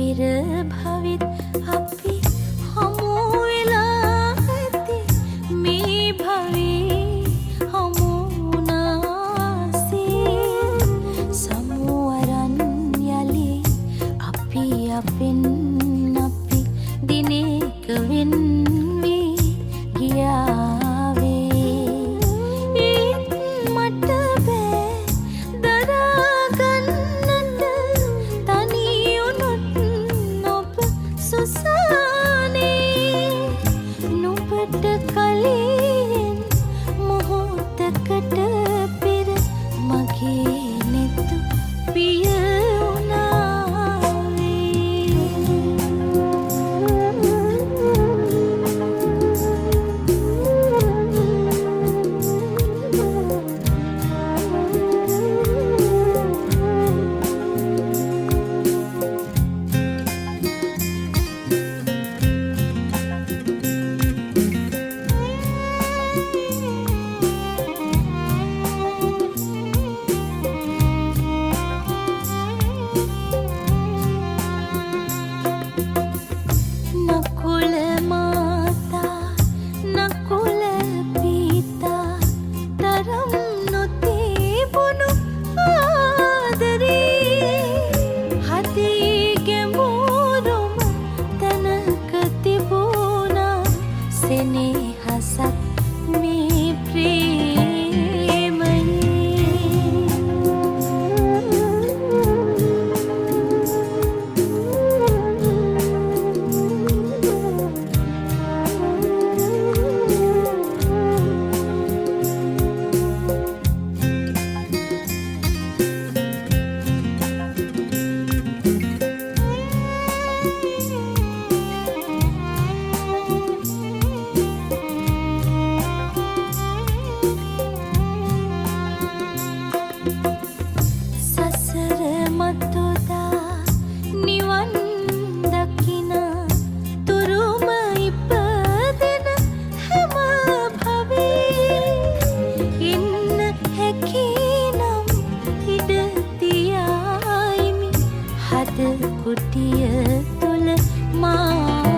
පෙර භවෙත් අපි හමු වෙලා ඇති මේ භවේ හමු වුණාසේ සමුවරන් යලි අපි අපෙන් අපි දිනක වෙන් වී ගියාවේ ඒත් මට බෑ දරාගන්නට තනි වුණොත් ඔබ සුසානේ නුඹට කලින් මොහොතකට පෙර මගේ නෙතු පිය කුටිය තුල මා